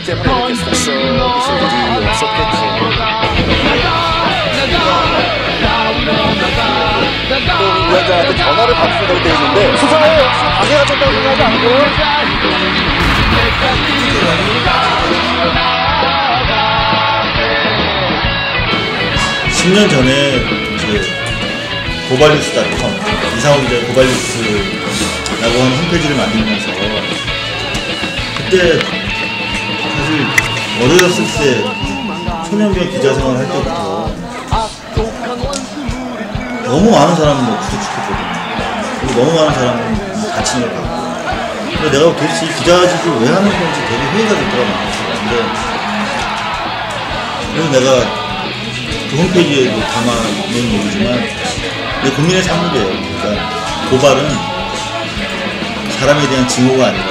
때문에 이렇게 속썩이실 일이 없었겠죠. 또 위원장한테 전화를 받으려고 돼 있는데 수사에 방해가 된다고 생각하지 않고요? 10년 전에 고발뉴스.com 이상호 기자의 고발뉴스라고 하는 홈페이지를 만들면서 그때 사실 어려졌을 때 초년병 기자 생활을 할 때부터 너무 많은 사람을 구속시켰거든요. 그리고 너무 많은 사람을 다친 걸 봤고, 근데 내가 도대체 기자직을 왜 하는 건지 되게 회의가 됐더라고요. 그래서 내가 그 홈페이지에도 담아놓은 얘기지만 내 국민의 산물이에요. 그러니까 고발은 사람에 대한 징후가 아니라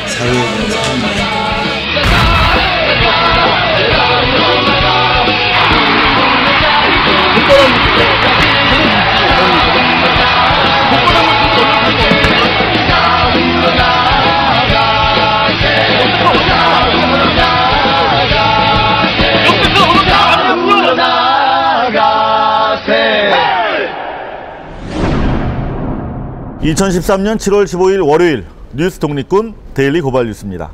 사회에 대한 사람입니다. (2013년 7월 15일) 월요일 뉴스 독립군 데일리 고발 뉴스입니다.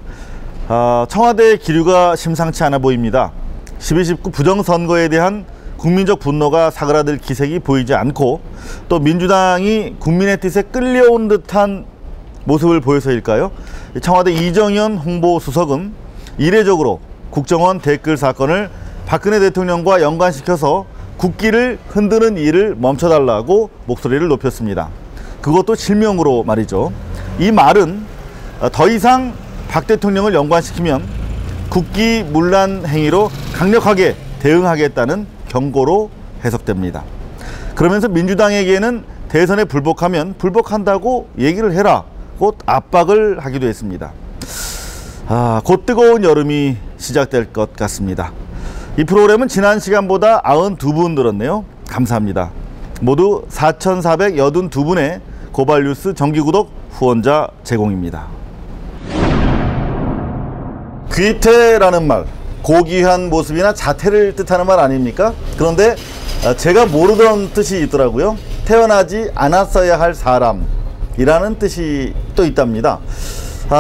청와대의 기류가 심상치 않아 보입니다. 12.19 부정선거에 대한 국민적 분노가 사그라들 기색이 보이지 않고, 또 민주당이 국민의 뜻에 끌려온 듯한 모습을 보여서일까요? 청와대 이정현 홍보수석은 이례적으로 국정원 댓글 사건을 박근혜 대통령과 연관시켜서 국기를 흔드는 일을 멈춰달라고 목소리를 높였습니다. 그것도 실명으로 말이죠. 이 말은 더 이상 박 대통령을 연관시키면 국기 문란 행위로 강력하게 대응하겠다는 경고로 해석됩니다. 그러면서 민주당에게는 대선에 불복하면 불복한다고 얘기를 해라, 곧 압박을 하기도 했습니다. 곧 뜨거운 여름이 시작될 것 같습니다. 이 프로그램은 지난 시간보다 92분 늘었네요. 감사합니다. 모두 4,482분의 고발뉴스 정기구독 후원자 제공입니다. 귀태라는 말, 고귀한 모습이나 자태를 뜻하는 말 아닙니까? 그런데 제가 모르던 뜻이 있더라고요. 태어나지 않았어야 할 사람이라는 뜻이 또 있답니다.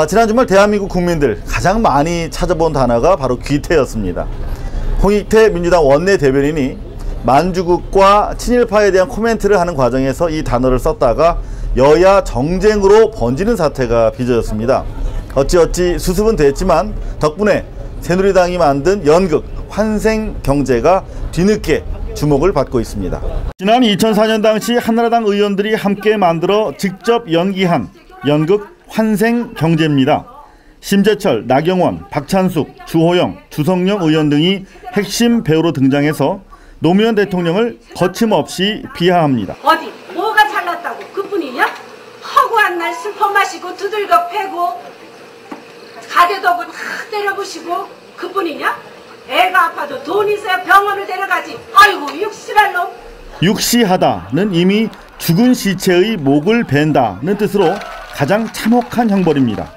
지난 주말 대한민국 국민들 가장 많이 찾아본 단어가 바로 귀태였습니다. 홍익태 민주당 원내대변인이 만주국과 친일파에 대한 코멘트를 하는 과정에서 이 단어를 썼다가 여야 정쟁으로 번지는 사태가 빚어졌습니다. 어찌어찌 수습은 됐지만 덕분에 새누리당이 만든 연극 환생경제가 뒤늦게 주목을 받고 있습니다. 지난 2004년 당시 한나라당 의원들이 함께 만들어 직접 연기한 연극 환생경제입니다. 심재철, 나경원, 박찬숙, 주호영, 주성영 의원 등이 핵심 배우로 등장해서 노무현 대통령을 거침없이 비하합니다. 어디 뭐가 잘났다고 그뿐이냐? 허구한 날 슬퍼 마시고 두들겨 패고 가대덕은 때려부시고 그뿐이냐? 애가 아파도 돈 있어야 병원을 데려가지. 아이고 육시랄 놈. 육시하다는 이미 죽은 시체의 목을 벤다는 뜻으로 가장 참혹한 형벌입니다.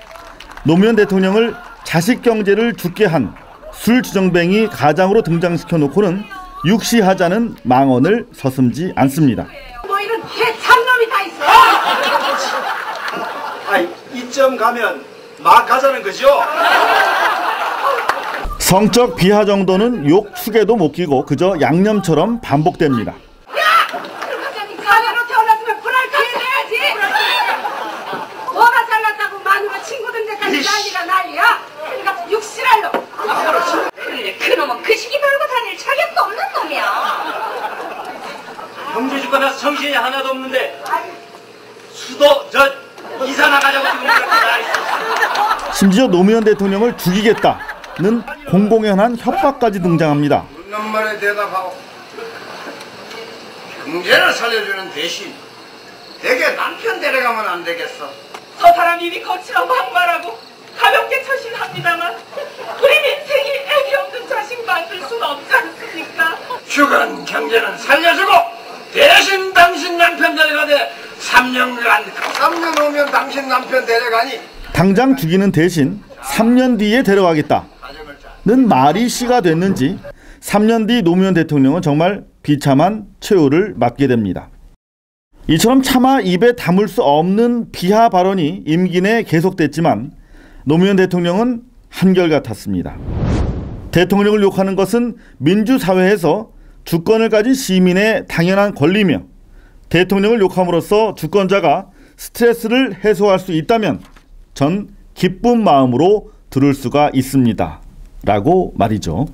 노무현 대통령을 자식 경제를 죽게 한 술주정뱅이 가장으로 등장시켜 놓고는 육시하자는 망언을 서슴지 않습니다. 뭐 이런 개참놈이 다 있어. 아이, 이점 가면 막 가자는 거죠? 성적 비하 정도는 욕 축에도 못 끼고 그저 양념처럼 반복됩니다. 야! 사회로 태어났으면 불알까지 내야지. 뭐가 잘났다고 마누라 친구들 데까지 난리가 난리야. 그러니까 육실할 놈. 그래, 그놈은 그 시기 돌고 다닐 자격도 없는 놈이야. 경제 주가 나서 정신이 하나도 없는데 수도 이사 나가자고 지금 그렇게 나 있어. 심지어 노무현 대통령을 죽이겠다는 공공연한 협박까지 등장합니다. 묻는 말에 대답하고 경제를 살려주는 대신 대개 남편 데려가면 안 되겠어. 저 사람 입이 거칠어 막말하고 가볍게 처신합니다만 우리 민생이 애기 없는 자식 만들 수는 없지 않습니까? 죽은 경제는 살려주고 대신 당신 남편 데려가되 3년 오면 당신 남편 데려가니 당장 죽이는 대신 3년 뒤에 데려가겠다. 말이 씨가 됐는지 3년 뒤 노무현 대통령은 정말 비참한 최후를 맞게 됩니다. 이처럼 차마 입에 담을 수 없는 비하 발언이 임기 내 계속됐지만 노무현 대통령은 한결같았습니다. 대통령을 욕하는 것은 민주사회에서 주권을 가진 시민의 당연한 권리며 대통령을 욕함으로써 주권자가 스트레스를 해소할 수 있다면 전 기쁜 마음으로 들을 수가 있습니다. 라고 말이죠.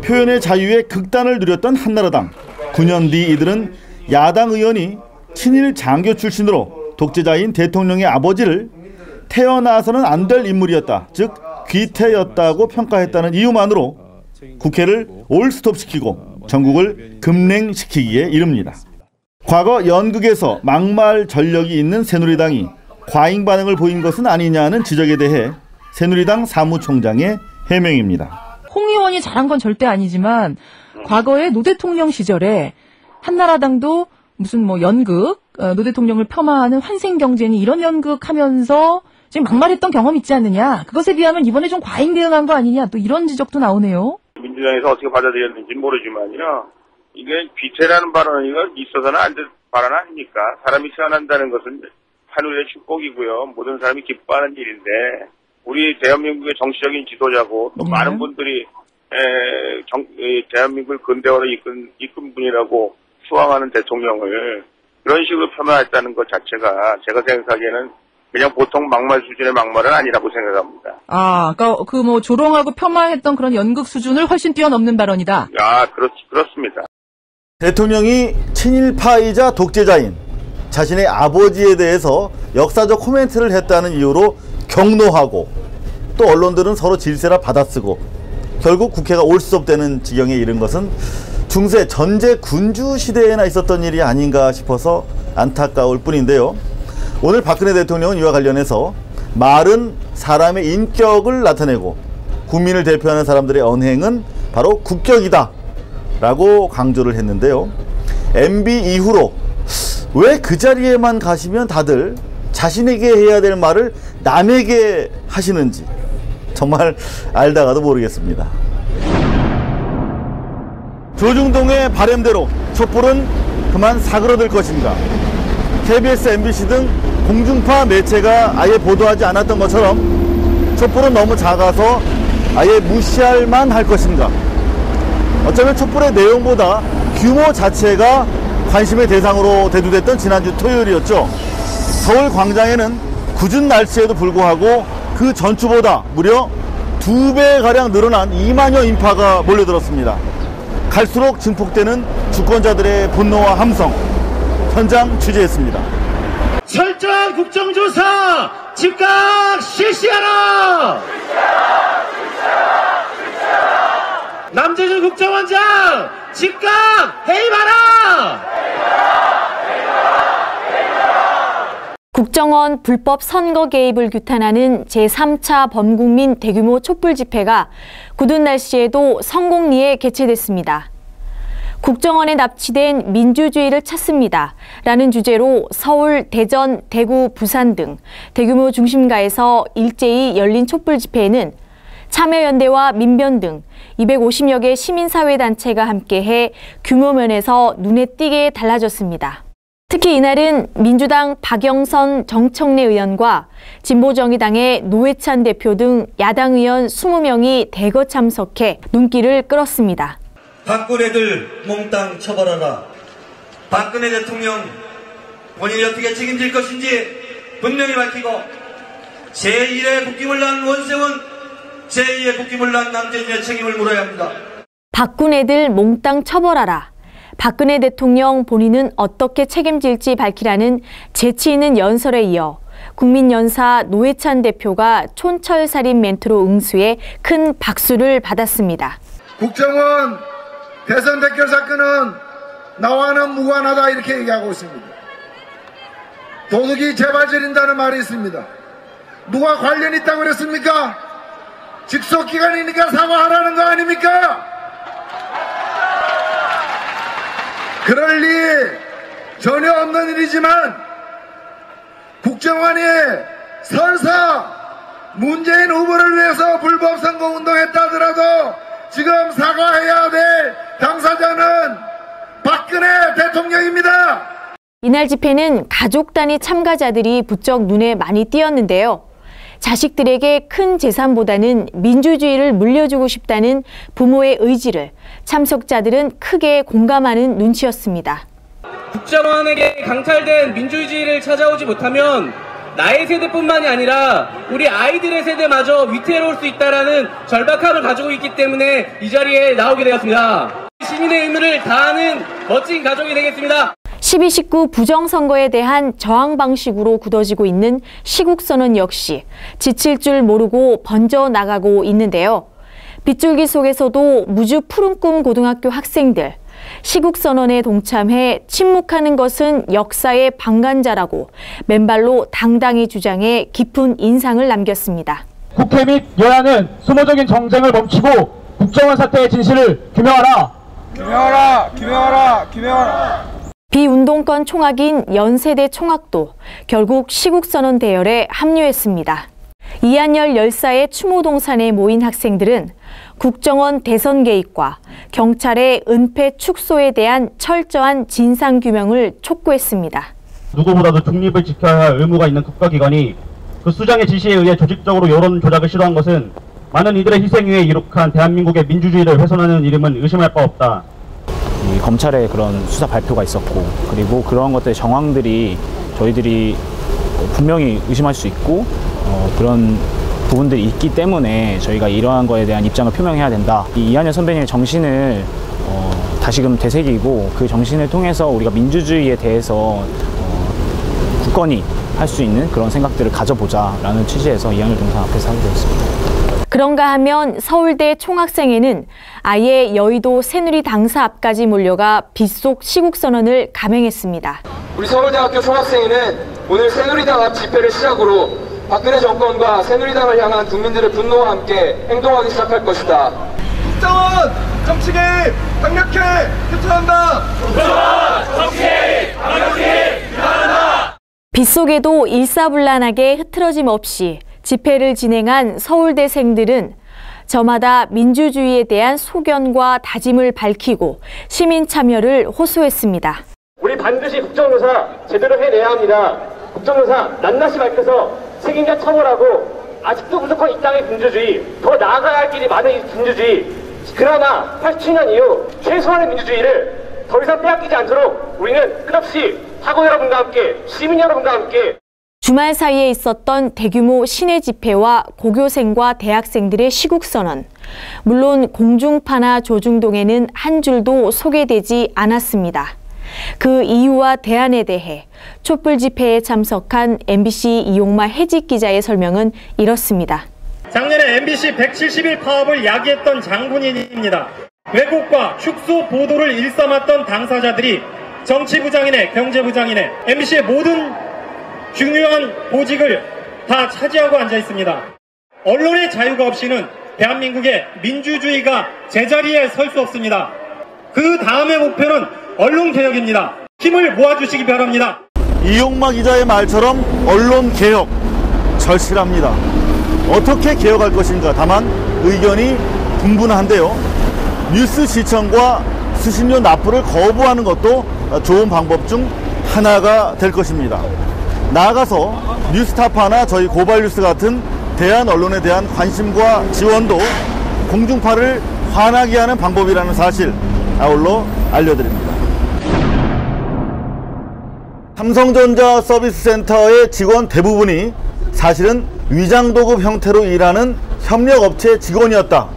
표현의 자유의 극단을 누렸던 한나라당. 9년 뒤 이들은 야당 의원이 친일 장교 출신으로 독재자인 대통령의 아버지를 태어나서는 안 될 인물이었다, 즉 귀태였다고 평가했다는 이유만으로 국회를 올스톱시키고 전국을 급냉시키기에 이릅니다. 과거 연극에서 막말 전력이 있는 새누리당이 과잉 반응을 보인 것은 아니냐는 지적에 대해 새누리당 사무총장의 해명입니다. 홍 의원이 잘한 건 절대 아니지만 과거에 노 대통령 시절에 한나라당도 무슨 연극, 노 대통령을 폄하하는 환생경제니 이런 연극 하면서 지금 막말했던 경험 있지 않느냐. 그것에 비하면 이번에 좀 과잉 대응한 거 아니냐. 또 이런 지적도 나오네요. 민주당에서 어떻게 받아들였는지 모르지만요. 이게 귀태라는 발언이 있어서는 안 될 발언 아닙니까? 사람이 태어난다는 것은 하늘의 축복이고요. 모든 사람이 기뻐하는 일인데 우리 대한민국의 정치적인 지도자고 또 많은 분들이 대한민국을 근대화로 이끈 분이라고 수왕하는 대통령을 그런 식으로 폄하했다는 것 자체가 제가 생각하기에는 그냥 보통 막말 수준의 막말은 아니라고 생각합니다. 그러니까 조롱하고 폄하했던 그런 연극 수준을 훨씬 뛰어넘는 발언이다. 그렇습니다. 대통령이 친일파이자 독재자인 자신의 아버지에 대해서 역사적 코멘트를 했다는 이유로 경노하고 또 언론들은 서로 질세라 받아쓰고 결국 국회가 올스톱되는 지경에 이른 것은 중세 전제 군주 시대에나 있었던 일이 아닌가 싶어서 안타까울 뿐인데요. 오늘 박근혜 대통령은 이와 관련해서 말은 사람의 인격을 나타내고 국민을 대표하는 사람들의 언행은 바로 국격이다 라고 강조를 했는데요. MB 이후로 왜 그 자리에만 가시면 다들 자신에게 해야 될 말을 남에게 하시는지 정말 알다가도 모르겠습니다. 조중동의 바램대로 촛불은 그만 사그러들 것인가. KBS, MBC 등 공중파 매체가 아예 보도하지 않았던 것처럼 촛불은 너무 작아서 아예 무시할 만할 것인가. 어쩌면 촛불의 내용보다 규모 자체가 관심의 대상으로 대두됐던 지난주 토요일이었죠. 서울 광장에는 궂은 날씨에도 불구하고 그 전주보다 무려 2배가량 늘어난 2만여 인파가 몰려들었습니다. 갈수록 증폭되는 주권자들의 분노와 함성, 현장 취재했습니다. 철저한 국정조사 즉각 실시하라! 남재준 국정원장 즉각 해임하라! 국정원 불법 선거 개입을 규탄하는 제3차 범국민 대규모 촛불 집회가 굳은 날씨에도 성공리에 개최됐습니다. 국정원에 납치된 민주주의를 찾습니다. 라는 주제로 서울, 대전, 대구, 부산 등 대규모 중심가에서 일제히 열린 촛불 집회에는 참여연대와 민변 등 250여 개 시민사회단체가 함께해 규모 면에서 눈에 띄게 달라졌습니다. 특히 이날은 민주당 박영선 정청래 의원과 진보정의당의 노회찬 대표 등 야당 의원 20명이 대거 참석해 눈길을 끌었습니다. 박근혜들 몽땅 처벌하라. 박근혜 대통령 본인이 어떻게 책임질 것인지 분명히 밝히고 제1의 국기를 낳은 원세훈, 제2의 국기를 낳은 남재준의 책임을 물어야 합니다. 박근혜들 몽땅 처벌하라. 박근혜 대통령 본인은 어떻게 책임질지 밝히라는 재치 있는 연설에 이어 국민연사 노회찬 대표가 촌철살인 멘트로 응수해 큰 박수를 받았습니다. 국정원 대선 대결 사건은 나와는 무관하다 이렇게 얘기하고 있습니다. 도둑이 재발 지린다는 말이 있습니다. 누가 관련 있다고 그랬습니까? 직속기관이니까 사과하라는 거 아닙니까? 그럴 리 전혀 없는 일이지만 국정원이 설사 문재인 후보를 위해서 불법 선거운동했다 하더라도 지금 사과해야 될 당사자는 박근혜 대통령입니다. 이날 집회는 가족 단위 참가자들이 부쩍 눈에 많이 띄었는데요. 자식들에게 큰 재산보다는 민주주의를 물려주고 싶다는 부모의 의지를 참석자들은 크게 공감하는 눈치였습니다. 국정원에게 강탈된 민주주의를 찾아오지 못하면 나의 세대뿐만이 아니라 우리 아이들의 세대마저 위태로울 수 있다는 절박함을 가지고 있기 때문에 이 자리에 나오게 되었습니다. 시민의 의무를 다하는 멋진 가족이 되겠습니다. 12.19 부정선거에 대한 저항 방식으로 굳어지고 있는 시국선언 역시 지칠 줄 모르고 번져나가고 있는데요. 빗줄기 속에서도 무주 푸른꿈 고등학교 학생들, 시국선언에 동참해 침묵하는 것은 역사의 방관자라고 맨발로 당당히 주장해 깊은 인상을 남겼습니다. 국회 및 여야는 소모적인 정쟁을 멈추고 국정원 사태의 진실을 규명하라. 규명하라. 규명하라. 규명하라. 비운동권 총학인 연세대 총학도 결국 시국선언 대열에 합류했습니다. 이한열 열사의 추모동산에 모인 학생들은 국정원 대선 개입과 경찰의 은폐 축소에 대한 철저한 진상규명을 촉구했습니다. 누구보다도 중립을 지켜야 할 의무가 있는 국가기관이 그 수장의 지시에 의해 조직적으로 여론 조작을 시도한 것은 많은 이들의 희생 위에 이룩한 대한민국의 민주주의를 훼손하는 일임은 의심할 바 없다. 이 검찰의 그런 수사 발표가 있었고, 그리고 그런 것들의 정황들이 저희들이 분명히 의심할 수 있고 그런 부분들이 있기 때문에 저희가 이러한 거에 대한 입장을 표명해야 된다. 이 이한열 선배님의 정신을 다시금 되새기고 그 정신을 통해서 우리가 민주주의에 대해서 굳건히 할 수 있는 그런 생각들을 가져보자라는 취지에서 이한열 동상 앞에서 하게 되었습니다. 그런가 하면 서울대 총학생회는 아예 여의도 새누리 당사 앞까지 몰려가 빗속 시국선언을 감행했습니다. 우리 서울대학교 총학생회는 오늘 새누리당 앞 집회를 시작으로 박근혜 정권과 새누리당을 향한 국민들의 분노와 함께 행동하기 시작할 것이다. 국정원 정치 개입 강력히 규탄한다. 국정원 정치 개입 강력히 규탄한다. 빗속에도 일사불란하게 흐트러짐 없이 집회를 진행한 서울대생들은 저마다 민주주의에 대한 소견과 다짐을 밝히고 시민 참여를 호소했습니다. 우리 반드시 국정조사 제대로 해내야 합니다. 국정조사 낱낱이 밝혀서 책임자 처벌하고 아직도 부족한 이 땅의 민주주의, 더 나아가야 할 길이 많은 이 민주주의, 그나마 87년 이후 최소한의 민주주의를 더 이상 빼앗기지 않도록 우리는 끝없이 학원 여러분과 함께, 시민 여러분과 함께 주말 사이에 있었던 대규모 시내 집회와 고교생과 대학생들의 시국선언. 물론 공중파나 조중동에는 한 줄도 소개되지 않았습니다. 그 이유와 대안에 대해 촛불 집회에 참석한 MBC 이용마 해직 기자의 설명은 이렇습니다. 작년에 MBC 170일 파업을 야기했던 장본인입니다. 왜곡과 축소 보도를 일삼았던 당사자들이 정치부장이네 경제부장이네 MBC의 모든 중요한 보직을 다 차지하고 앉아 있습니다. 언론의 자유가 없이는 대한민국의 민주주의가 제자리에 설 수 없습니다. 그 다음의 목표는 언론개혁입니다. 힘을 모아주시기 바랍니다. 이용마 기자의 말처럼 언론개혁 절실합니다. 어떻게 개혁할 것인가 다만 의견이 분분한데요. 뉴스 시청과 수신료 납부를 거부하는 것도 좋은 방법 중 하나가 될 것입니다. 나아가서 뉴스타파나 저희 고발뉴스 같은 대한 언론에 대한 관심과 지원도 공중파를 화나게 하는 방법이라는 사실 아울러 알려드립니다. 삼성전자 서비스센터의 직원 대부분이 사실은 위장도급 형태로 일하는 협력업체 직원이었다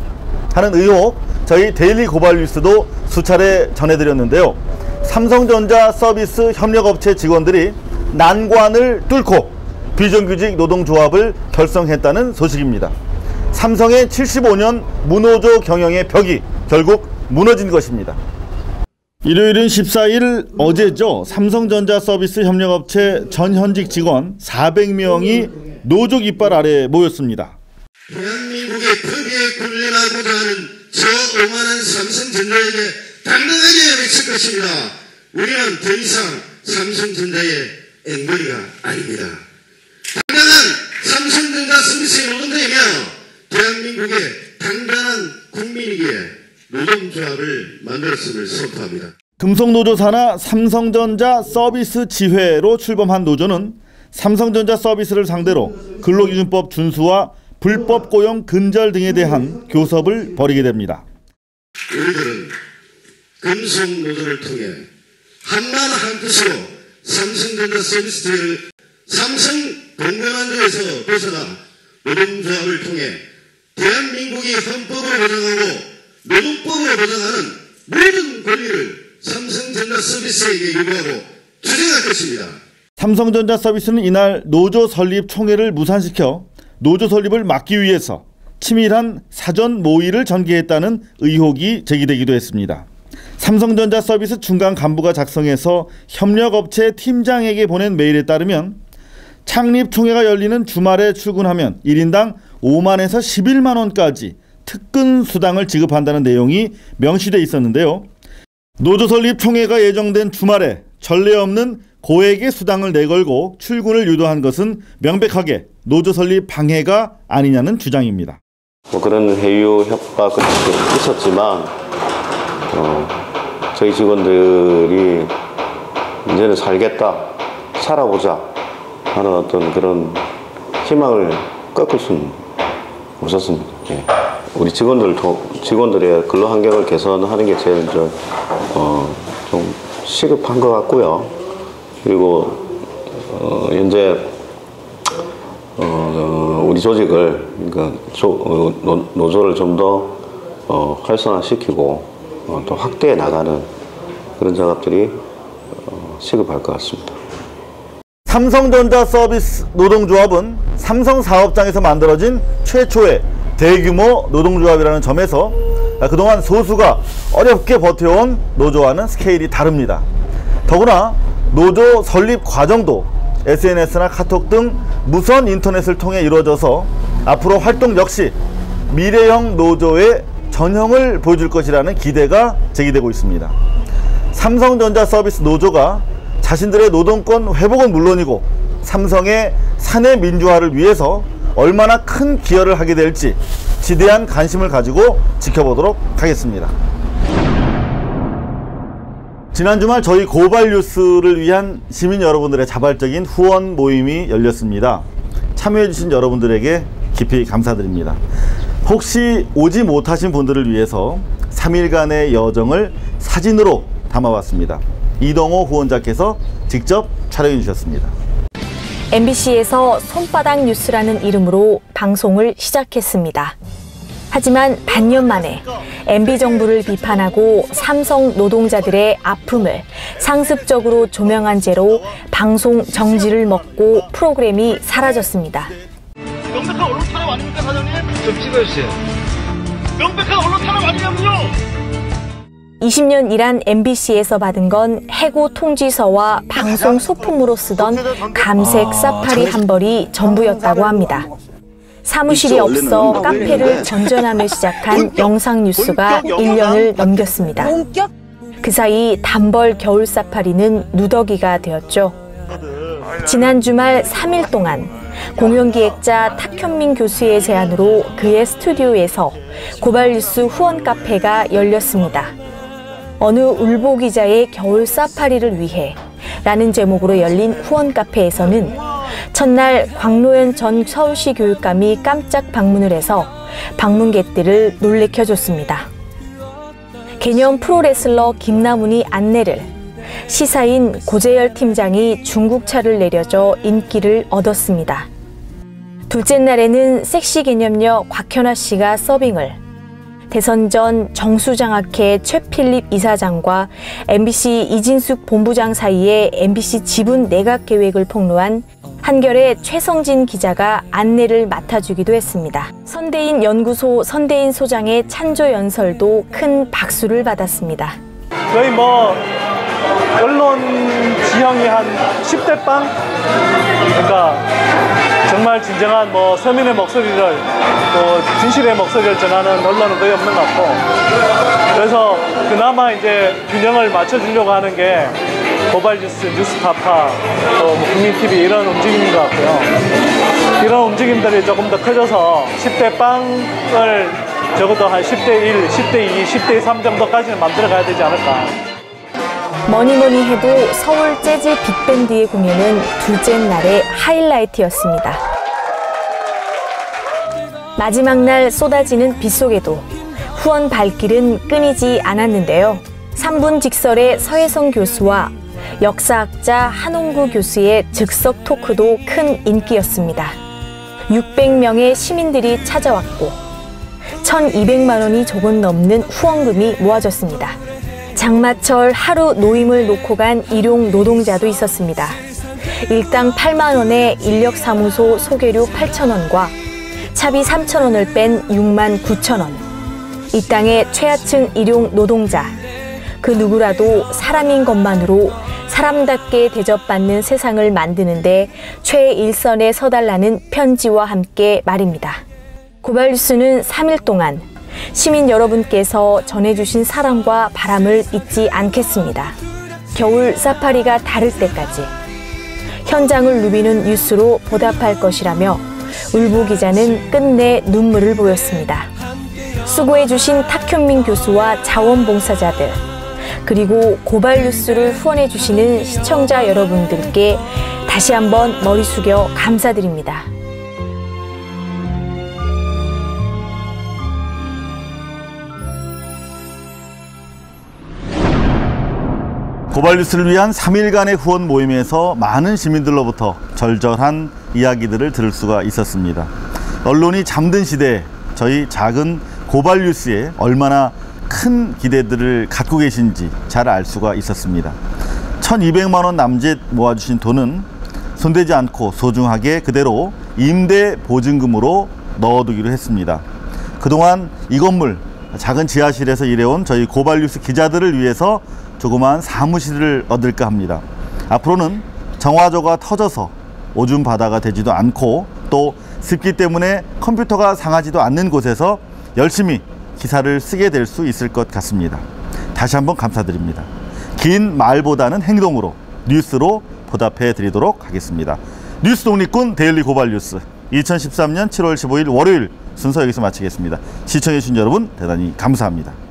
하는 의혹 저희 데일리 고발뉴스도 수차례 전해드렸는데요. 삼성전자 서비스 협력업체 직원들이 난관을 뚫고 비정규직 노동조합을 결성했다는 소식입니다. 삼성의 75년 무노조 경영의 벽이 결국 무너진 것입니다. 일요일은 14일 어제죠. 삼성전자 서비스 협력업체 전현직 직원 400명이 노조 깃발 아래 모였습니다. 대한민국의 폐기에 군림하고자 하는 저 오만한 삼성전자에게 당당하게 외칠 것입니다. 우리는 더 이상 삼성전자의 앵벌이가 아닙니다. 당당한 삼성전자 서비스의 노동자 대한민국의 당당한 국민이기에 노동조합을 만들었음을 선포합니다. 금속노조 산하 삼성전자 서비스 지회로 출범한 노조는 삼성전자 서비스를 상대로 근로기준법 준수와 불법 고용 근절 등에 대한 교섭을 벌이게 됩니다. 우리들은 금속노조를 통해 한마음 한뜻으로 삼성전자 서비스 지회를 삼성 동맹만주에서 벗어나 노동조합을 통해 대한민국이 헌법으로 보장하고 노동법으로 보장하는 모든 권리를 삼성전자 서비스에게 요구하고 주장할 것입니다. 삼성전자 서비스는 이날 노조 설립 총회를 무산시켜 노조 설립을 막기 위해서 치밀한 사전 모의를 전개했다는 의혹이 제기되기도 했습니다. 삼성전자 서비스 중간 간부가 작성해서 협력업체 팀장에게 보낸 메일에 따르면 창립 총회가 열리는 주말에 출근하면 1인당 5만에서 11만 원까지 특근 수당을 지급한다는 내용이 명시돼 있었는데요. 노조 설립 총회가 예정된 주말에 전례 없는 고액의 수당을 내걸고 출근을 유도한 것은 명백하게 노조 설립 방해가 아니냐는 주장입니다. 그런 회유 협박은 있었지만 저희 직원들이 이제는 살아보자 하는 어떤 그런 희망을 꺾을 수는 없었습니다. 예. 우리 직원들의 근로 환경을 개선하는 게 제일 좀 시급한 것 같고요. 그리고 현재 우리 조직을 그러니까 노조를 좀 더 활성화시키고 또 확대해 나가는 그런 작업들이 시급할 것 같습니다. 삼성전자 서비스 노동조합은 삼성 사업장에서 만들어진 최초의 대규모 노동조합이라는 점에서 그동안 소수가 어렵게 버텨온 노조와는 스케일이 다릅니다. 더구나 노조 설립 과정도 SNS나 카톡 등 무선 인터넷을 통해 이루어져서 앞으로 활동 역시 미래형 노조의 전형을 보여줄 것이라는 기대가 제기되고 있습니다. 삼성전자 서비스 노조가 자신들의 노동권 회복은 물론이고 삼성의 사내 민주화를 위해서 얼마나 큰 기여를 하게 될지 지대한 관심을 가지고 지켜보도록 하겠습니다. 지난 주말 저희 고발 뉴스를 위한 시민 여러분들의 자발적인 후원 모임이 열렸습니다. 참여해주신 여러분들에게 깊이 감사드립니다. 혹시 오지 못하신 분들을 위해서 3일간의 여정을 사진으로 담아봤습니다. 이동호 후원자께서 직접 촬영해 주셨습니다. MBC에서 손바닥 뉴스라는 이름으로 방송을 시작했습니다. 하지만 반년 만에 MB정부를 비판하고 삼성 노동자들의 아픔을 상습적으로 조명한 죄로 방송 정지를 먹고 프로그램이 사라졌습니다. 명백한 언론 탄압 아닙니까, 사장님? 좀 찍어주세요. 명백한 언론 탄압 아니냐고요? 20년 일한 MBC에서 받은 건 해고 통지서와 방송 소품으로 쓰던 감색 사파리 한 벌이 전부였다고 합니다. 사무실이 없어 카페를 전전하며 시작한 영상 뉴스가 1년을 넘겼습니다. 그 사이 단벌 겨울 사파리는 누더기가 되었죠. 지난 주말 3일 동안 공연기획자 탁현민 교수의 제안으로 그의 스튜디오에서 고발뉴스 후원 카페가 열렸습니다. 어느 울보 기자의 겨울 사파리를 위해 라는 제목으로 열린 후원 카페에서는 첫날 광노현 전 서울시 교육감이 깜짝 방문을 해서 방문객들을 놀래켜줬습니다. 개념 프로레슬러 김나문이 안내를, 시사인 고재열 팀장이 중국차를 내려줘 인기를 얻었습니다. 둘째 날에는 섹시 개념녀 곽현아 씨가 서빙을, 대선 전 정수장학회 최필립 이사장과 MBC 이진숙 본부장 사이에 MBC 지분 내각 계획을 폭로한 한결의 최성진 기자가 안내를 맡아주기도 했습니다. 선대인 연구소 선대인 소장의 찬조 연설도 큰 박수를 받았습니다. 저희 언론 지형이 한 10대 빵? 그러니까 정말 진정한 서민의 목소리를 또 진실의 목소리를 전하는 언론은 거의 없는 것 같고, 그래서 그나마 이제 균형을 맞춰주려고 하는 게 고발뉴스, 뉴스타파, 또 뭐 국민TV 이런 움직임인 것 같고요. 이런 움직임들이 조금 더 커져서 10대 빵을 적어도 한 10대 1, 10대 2, 10대 3 정도까지는 만들어 가야 되지 않을까. 뭐니뭐니 해도 서울 재즈 빅밴드의 공연은 둘째 날의 하이라이트였습니다. 마지막 날 쏟아지는 비 속에도 후원 발길은 끊이지 않았는데요. 3분 직설의 서혜성 교수와 역사학자 한홍구 교수의 즉석 토크도 큰 인기였습니다. 600명의 시민들이 찾아왔고 1,200만 원이 조금 넘는 후원금이 모아졌습니다. 장마철 하루 노임을 놓고 간 일용 노동자도 있었습니다. 일당 8만 원의 인력사무소 소개료 8천 원과 차비 3천 원을 뺀 6만 9천 원. 이 땅의 최하층 일용 노동자, 그 누구라도 사람인 것만으로 사람답게 대접받는 세상을 만드는데 최일선에 서달라는 편지와 함께 말입니다. 고발뉴스는 3일 동안 시민 여러분께서 전해주신 사랑과 바람을 잊지 않겠습니다. 겨울 사파리가 다를 때까지 현장을 누비는 뉴스로 보답할 것이라며 울보 기자는 끝내 눈물을 보였습니다. 수고해주신 탁현민 교수와 자원봉사자들, 그리고 고발뉴스를 후원해주시는 시청자 여러분들께 다시 한번 머리 숙여 감사드립니다. 고발뉴스를 위한 3일간의 후원 모임에서 많은 시민들로부터 절절한 이야기들을 들을 수가 있었습니다. 언론이 잠든 시대에 저희 작은 고발뉴스에 얼마나 큰 기대들을 갖고 계신지 잘 알 수가 있었습니다. 1,200만 원 남짓 모아주신 돈은 손대지 않고 소중하게 그대로 임대 보증금으로 넣어두기로 했습니다. 그동안 이 건물 작은 지하실에서 일해온 저희 고발뉴스 기자들을 위해서 조그마한 사무실을 얻을까 합니다. 앞으로는 정화조가 터져서 오줌 바다가 되지도 않고 또 습기 때문에 컴퓨터가 상하지도 않는 곳에서 열심히 기사를 쓰게 될 수 있을 것 같습니다. 다시 한번 감사드립니다. 긴 말보다는 행동으로 뉴스로 보답해 드리도록 하겠습니다. 뉴스 독립군 데일리 고발뉴스 2013년 7월 15일 월요일 순서 여기서 마치겠습니다. 시청해 주신 여러분 대단히 감사합니다.